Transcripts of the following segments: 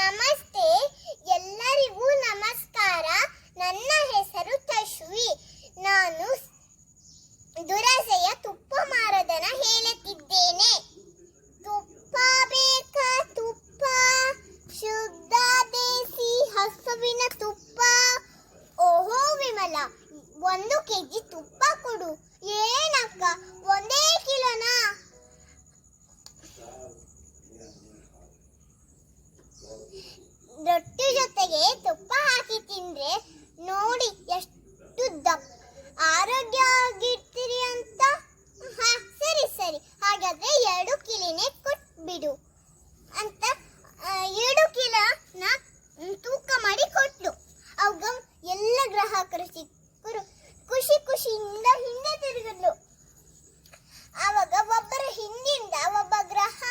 ನಮಸ್ತೆ, ಎಲ್ಲರಿಗೂ ನಮಸ್ಕಾರ. ನನ್ನ ಹೆಸರು ತಶ್ವಿ. ನಾನು ದುರಸೆಯ ತುಪ್ಪ ಮಾರೋದನ್ನ ಹೇಳುತ್ತಿದ್ದೇನೆ. ತುಪ್ಪ ಬೇಕಾ? ತುಪ್ಪ ಶುದ್ಧ ದೇಸಿ ಹಸುವಿನ ತುಪ್ಪ. ಓಹೋ ವಿಮಲ, 1 ಕೆಜಿ ತುಪ್ಪ ಕೊಡು. ಏನಕ್ಕ, 1 ಕಿಲೋನಾ? ರೊಟ್ಟಿ ಜೊತೆಗೆ ತುಪ್ಪ ಹಾಕಿ ತಿಂದ್ರೆ ನೋಡಿ ಎಷ್ಟು ಆರೋಗ್ಯ ಆಗಿರ್ತೀರಿ ಅಂತ. ಸರಿ ಸರಿ, ಹಾಗಾದ್ರೆ 2 ಕಿಲೋನೇ ಕೊಟ್ಬಿಡು ಅಂತ 2 ಕಿಲೋನ ತೂಕ ಮಾಡಿ ಕೊಟ್ಲು. ಅವಾಗ ಎಲ್ಲ ಗ್ರಾಹಕರು ಸಿಕ್ಕರು ಖುಷಿಯಿಂದ ಹಿಂದೆ ತಿರುಗಿದ್ಲು. ಆವಾಗ ಒಬ್ಬರ ಹಿಂದಿಂದ ಒಬ್ಬ ಗ್ರಾಹಕ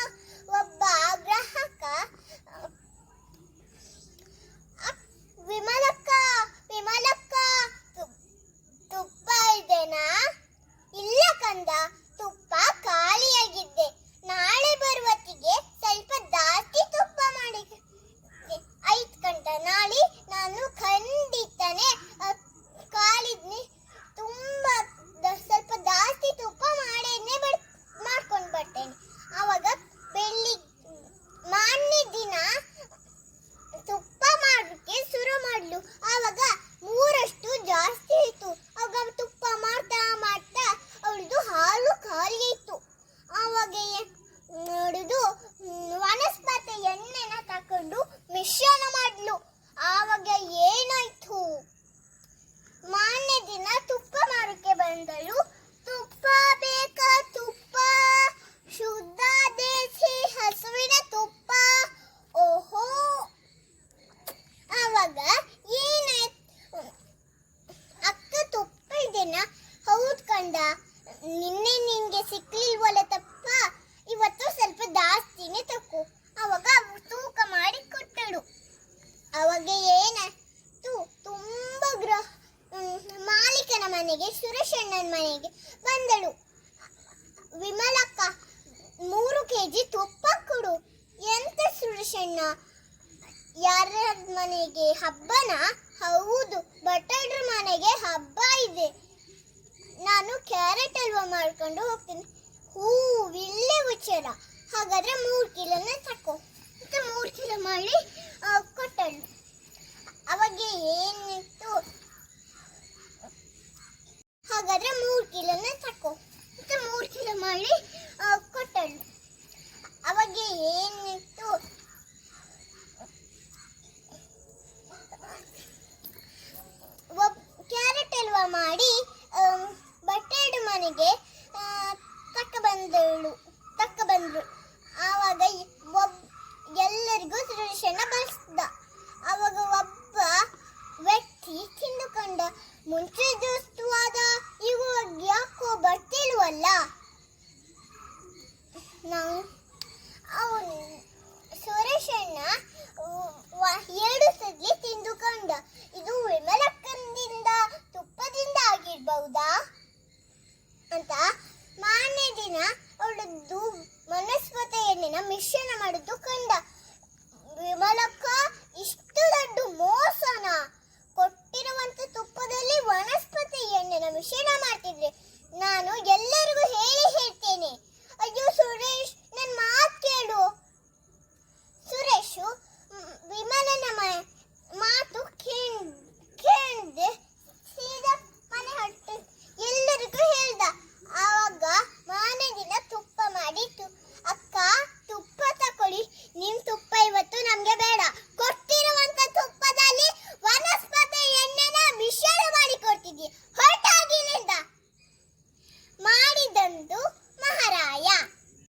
ವಿಮಲಕ್ಕ ತುಪ್ಪ ಇದೆನಾ? ಇಲ್ಲ ಕಂದ, ತುಪ್ಪ ಖಾಲಿಯಾಗಿದ್ದೆ. ನಾಳೆ ಬರುವತ್ತಿಗೆ ಸ್ವಲ್ಪ ಜಾಸ್ತಿ ತುಪ್ಪ ಮಾಡಿ. ಆಯ್ತು ಕಂದ, ನಾಳೆ ನಾನು ಖಂಡಿತನೇ ಖಾಲಿದ್ನಿ ತುಂಬಾ ಸ್ವಲ್ಪ ಜಾಸ್ತಿ ತುಪ್ಪ ಮಾಡ್ಕೊಂಡು ಬರ್ತೇನೆ. ಆವಾಗ ಮಾರನೇ ದಿನ ತುಪ್ಪ ಮಾಡೋಕ್ಕೆ ಶುರು ಮಾಡ್ಲು. ಆವಾಗ 3 ಜಾಸ್ತಿ ಆಯ್ತು. ಆವಾಗ ತುಪ್ಪ ಮಾಡ್ತಾ ಅವಳದು ಹಾಲು ಖಾಲಿ ಆಯ್ತು. ಆವಾಗ ನೋಡುದು ವನಸ್ಪತಿ ಎಣ್ಣೆನ ತಕೊಂಡು ಮಿಶ್ರಣ ಮಾಡ್ಲು. ಆವಾಗ ಏನಾಯ್ತು? ಮಾರನೇ ದಿನ ತುಪ್ಪ ಮಾರೋಕ್ಕೆ ಬಂದಳು. ತುಪ್ಪ ಬೇಕಾ? ತುಪ್ಪ ಶುದ್ಧ ದೇಸಿ ಹಸುವಿನ ತುಪ್ಪ. ಓಹೋ, ಆವಾಗ ಏನಾಯ್ತು? ಅಕ್ಕ ತುಪ್ಪ ಇದೆನಾ? ಹೌದು ಕಂದ, ನಿನ್ಗೆ ಸಿಕ್ಲಿಲ್ವಲ್ಲ ತುಪ್ಪ, ಇವತ್ತು ಸ್ವಲ್ಪ ಜಾಸ್ತಿನೇ ತಕ್ಕೋ. ಆವಾಗ ತೂಕ ಮಾಡಿ ಕೊಟ್ಟಳು. ಅವಾಗ ಏನಾಯ್ತು? ತುಂಬಾ ಮಾಲೀಕನ ಮನೆಗೆ, ಸುರೇಶಣ್ಣನ ಮನೆಗೆ ಬಂದಳು. ವಿಮಲಕ್ಕ, 3 ಕೆಜಿ ತುಪ್ಪ ಕೊಡು. ಎಂತ ಸುರೇಶಣ್ಣ, ಯಾರ ಮನೆಗೆ ಹಬ್ಬನ? ಹೌದು, ಬಟಳ್ರ ಮನೆಗೆ ಹಬ್ಬ ಇದೆ. ನಾನು ಕ್ಯಾರೆಟ್ ಹಲ್ವಾ ಮಾಡ್ಕೊಂಡು ಹೋಗ್ತೀನಿ. ಇಲ್ಲೇ ವಿಚಾರ. ಹಾಗಾದ್ರೆ 3 ಕಿಲೋನ ತಕೋ ಅಂತ 3 ಕಿಲೋ ಮಾಡಿ ಕೊಟ್ಟಳು. ಅವಾಗ ಏನಿತ್ತು? ಹಾಗಾದ್ರೆ 3 ಕಿಲೋನ ತಕೋ ಅಂತ 3 ಕಿಲೋ ಮಾಡಿ ಕೊಟ್ಟಳು. ಅವಾಗ ಏನಿತ್ತು? ಕ್ಯಾರೆಟ್ ಹಲ್ವಾ ಮಾಡಿ ಬಟ್ಟೆಡು ಮನೆಗೆ ತಕ್ಕ ಬಂದ್ರು. ಆವಾಗ ಎಲ್ಲರಿಗೂ ಸುರೇಶಣ್ಣ ಬಡಿಸ್ದ. ಆವಾಗ ಒಬ್ಬ ವ್ಯಕ್ತಿ ತಿಂದುಕೊಂಡ. ಮುಂಚೆ ದೋಸ್ತು ಆದ, ಇವಾಗ ಯಾಕೋ ಬರ್ತಿಲ್ವಲ್ಲ? ಅವನು ಸುರೇಶಣ್ಣ 2 ಸಲ ತಿಂದುಕೊಂಡ. ಇದು ವಿಮಲಕ್ಕಂದಿಂದ ತುಪ್ಪದಿಂದ ಆಗಿರ್ಬಹುದಾ ಅಂತ. ಮಾರನೇ ದಿನ ಅವಳದ್ದು ವನಸ್ಪತಿ ಎಣ್ಣೆನ ಮಿಶ್ರಣ ಮಾಡುದು ಕಂಡ. ವಿಮಲಕ್ಕ, ಇಷ್ಟು ದೊಡ್ಡ ಮೋಸನ? ಕೊಟ್ಟಿರುವಂತ ತುಪ್ಪದಲ್ಲಿ ವನಸ್ಪತಿ ಎಣ್ಣೆನ ಮಿಶ್ರಣ ಮಾಡ್ತಿದ್ರೆ ನಾನು ಎಲ್ಲರಿಗೂ ಹೇಳ್ತೇನೆ. ಅಯ್ಯೋ ಸುರೇಶ್, ನನ್ನ ಮಾತು ಕೇಳು. ಸುರೇಶು ವಿಮಲ